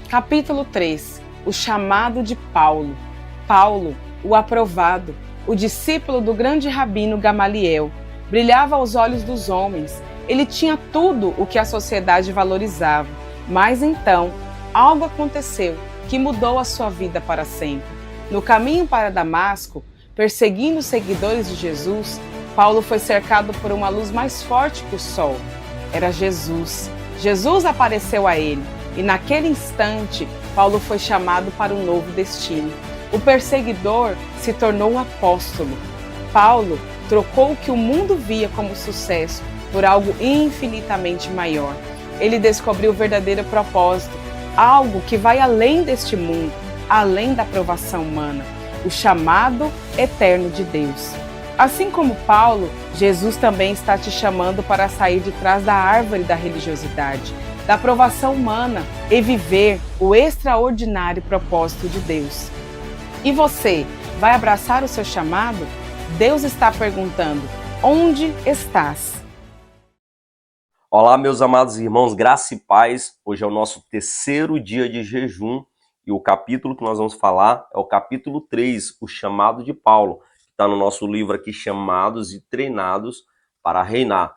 Capítulo 3. O chamado de Paulo. Paulo, o aprovado, o discípulo do grande rabino Gamaliel, brilhava aos olhos dos homens. Ele tinha tudo o que a sociedade valorizava. Mas então, algo aconteceu que mudou a sua vida para sempre. No caminho para Damasco, perseguindo os seguidores de Jesus, Paulo foi cercado por uma luz mais forte que o sol. Era Jesus. Jesus apareceu a ele, e naquele instante, Paulo foi chamado para um novo destino. O perseguidor se tornou apóstolo. Paulo trocou o que o mundo via como sucesso por algo infinitamente maior. Ele descobriu o verdadeiro propósito, algo que vai além deste mundo, além da aprovação humana, o chamado eterno de Deus. Assim como Paulo, Jesus também está te chamando para sair de trás da árvore da religiosidade, da aprovação humana e viver o extraordinário propósito de Deus. E você, vai abraçar o seu chamado? Deus está perguntando: onde estás? Olá, meus amados irmãos, graça e paz. Hoje é o nosso terceiro dia de jejum e o capítulo que nós vamos falar é o capítulo 3, o chamado de Paulo, que está no nosso livro aqui, Chamados e Treinados para Reinar.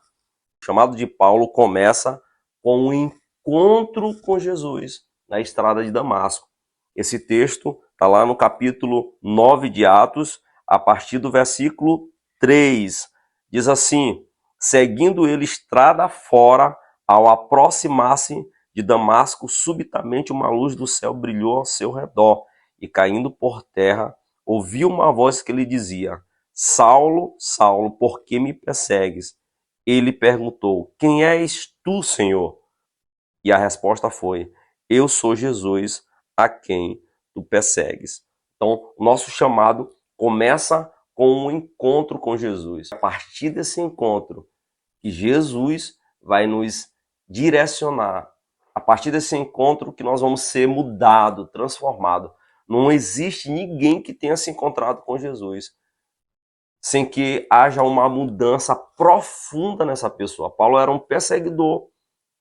O chamado de Paulo começa com um encontro com Jesus na estrada de Damasco. Esse texto está lá no capítulo 9 de Atos, a partir do versículo 3. Diz assim: seguindo ele estrada fora, ao aproximar-se de Damasco, subitamente uma luz do céu brilhou ao seu redor, e caindo por terra, ouviu uma voz que lhe dizia: Saulo, Saulo, por que me persegues? Ele perguntou: quem és tu, Senhor? E a resposta foi: eu sou Jesus, a quem tu persegues. Então, o nosso chamado começa com um encontro com Jesus. A partir desse encontro, que Jesus vai nos direcionar. A partir desse encontro que nós vamos ser mudado, transformado. Não existe ninguém que tenha se encontrado com Jesus sem que haja uma mudança profunda nessa pessoa. Paulo era um perseguidor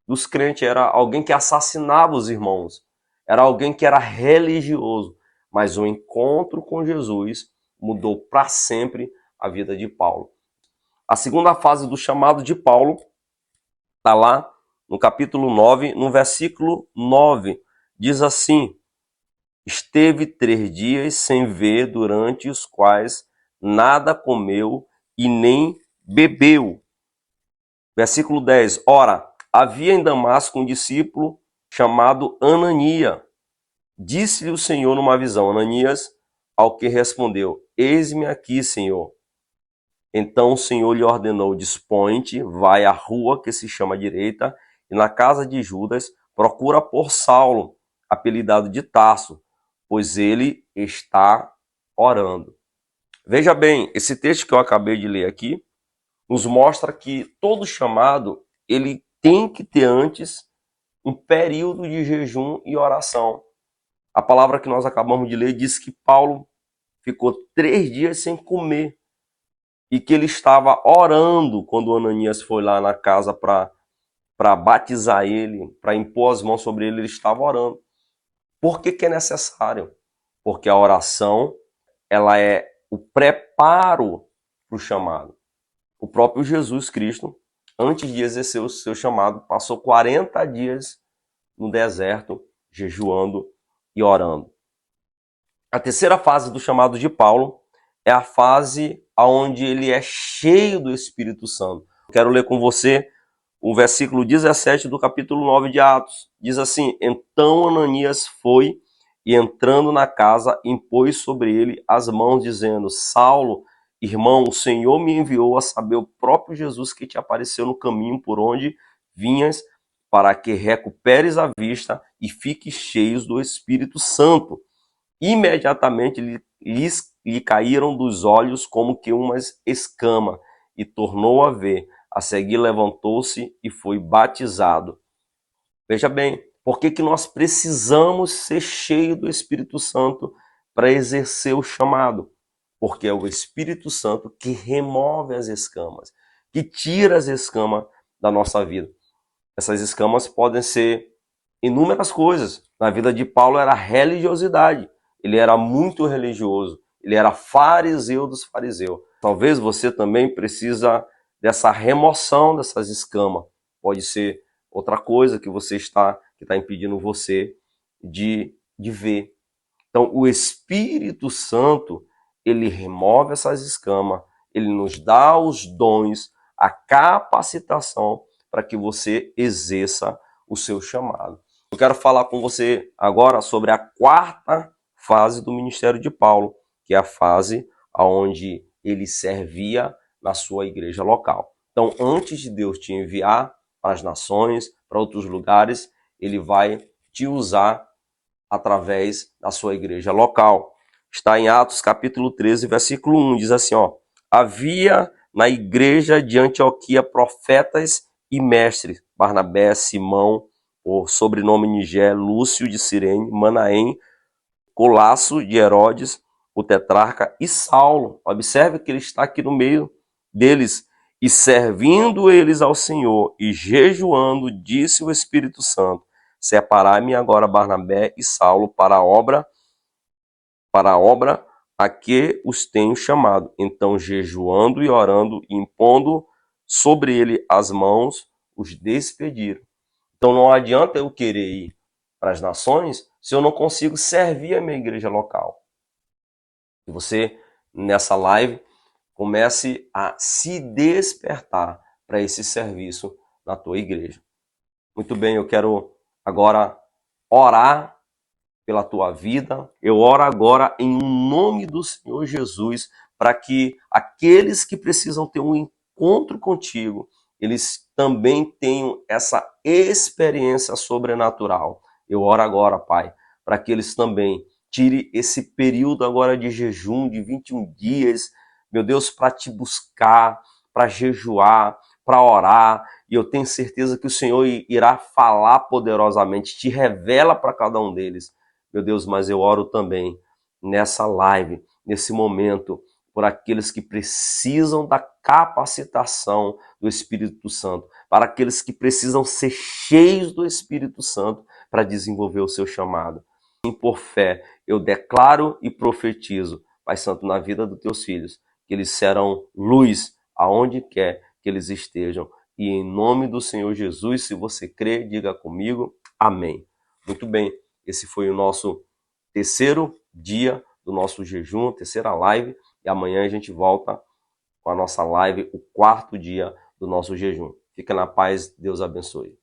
dos crentes, era alguém que assassinava os irmãos, era alguém que era religioso, mas o encontro com Jesus mudou para sempre a vida de Paulo. A segunda fase do chamado de Paulo está lá no capítulo 9, no versículo 9. Diz assim: esteve 3 dias sem ver, durante os quais nada comeu e nem bebeu. Versículo 10. Ora, havia em Damasco um discípulo chamado Anania. Disse-lhe o Senhor numa visão: Ananias, ao que respondeu: eis-me aqui, Senhor. Então o Senhor lhe ordenou: dispõe-te, vai à rua que se chama Direita, e na casa de Judas procura por Saulo, apelidado de Tarso, pois ele está orando. Veja bem, esse texto que eu acabei de ler aqui nos mostra que todo chamado ele tem que ter antes um período de jejum e oração. A palavra que nós acabamos de ler diz que Paulo ficou 3 dias sem comer e que ele estava orando quando Ananias foi lá na casa para batizar ele, para impor as mãos sobre ele estava orando. Por que é necessário? Porque a oração ela é o preparo para o chamado. O próprio Jesus Cristo, antes de exercer o seu chamado, passou 40 dias no deserto, jejuando e orando. A terceira fase do chamado de Paulo é a fase onde ele é cheio do Espírito Santo. Quero ler com você o versículo 17 do capítulo 9 de Atos. Diz assim: então Ananias foi e, entrando na casa, impôs sobre ele as mãos, dizendo: Saulo, irmão, o Senhor me enviou a saber o próprio Jesus que te apareceu no caminho por onde vinhas, para que recuperes a vista e fiques cheios do Espírito Santo. Imediatamente lhe caíram dos olhos como que umas escamas, e tornou a ver. A seguir levantou-se e foi batizado. Veja bem, por que nós precisamos ser cheios do Espírito Santo para exercer o chamado? Porque é o Espírito Santo que remove as escamas, que tira as escamas da nossa vida. Essas escamas podem ser inúmeras coisas. Na vida de Paulo era religiosidade. Ele era muito religioso. Ele era fariseu dos fariseus. Talvez você também precisa dessa remoção dessas escamas. Pode ser outra coisa que está impedindo você de ver. Então, o Espírito Santo, ele remove essas escamas, ele nos dá os dons, a capacitação para que você exerça o seu chamado. Eu quero falar com você agora sobre a quarta fase do ministério de Paulo, que é a fase onde ele servia na sua igreja local. Então, antes de Deus te enviar para as nações, para outros lugares, ele vai te usar através da sua igreja local. Está em Atos capítulo 13, versículo 1, diz assim, havia na igreja de Antioquia profetas e mestres, Barnabé, Simão, o sobrenome Nigé, Lúcio de Cirene, Manaém, Colasso de Herodes, o tetrarca, e Saulo. Observe que ele está aqui no meio deles. E servindo eles ao Senhor e jejuando, disse o Espírito Santo, separai-me agora Barnabé e Saulo para a obra a que os tenho chamado. Então, jejuando e orando, e impondo sobre ele as mãos, os despediram. Então, não adianta eu querer ir para as nações se eu não consigo servir a minha igreja local. E você, nessa live, comece a se despertar para esse serviço na tua igreja. Muito bem, eu quero agora orar pela tua vida. Eu oro agora em nome do Senhor Jesus para que aqueles que precisam ter um encontro contigo, eles também tenham essa experiência sobrenatural. Eu oro agora, Pai, para que eles também tirem esse período agora de jejum de 21 dias, meu Deus, para te buscar, para jejuar, para orar, e eu tenho certeza que o Senhor irá falar poderosamente, te revela para cada um deles. Meu Deus, mas eu oro também nessa live, nesse momento, por aqueles que precisam da capacitação do Espírito Santo, para aqueles que precisam ser cheios do Espírito Santo para desenvolver o seu chamado. E por fé, eu declaro e profetizo, Pai Santo, na vida dos teus filhos, que eles serão luz aonde quer que eles estejam. E em nome do Senhor Jesus, se você crê, diga comigo, amém. Muito bem, esse foi o nosso terceiro dia do nosso jejum, terceira live, e amanhã a gente volta com a nossa live, o quarto dia do nosso jejum. Fica na paz, Deus abençoe.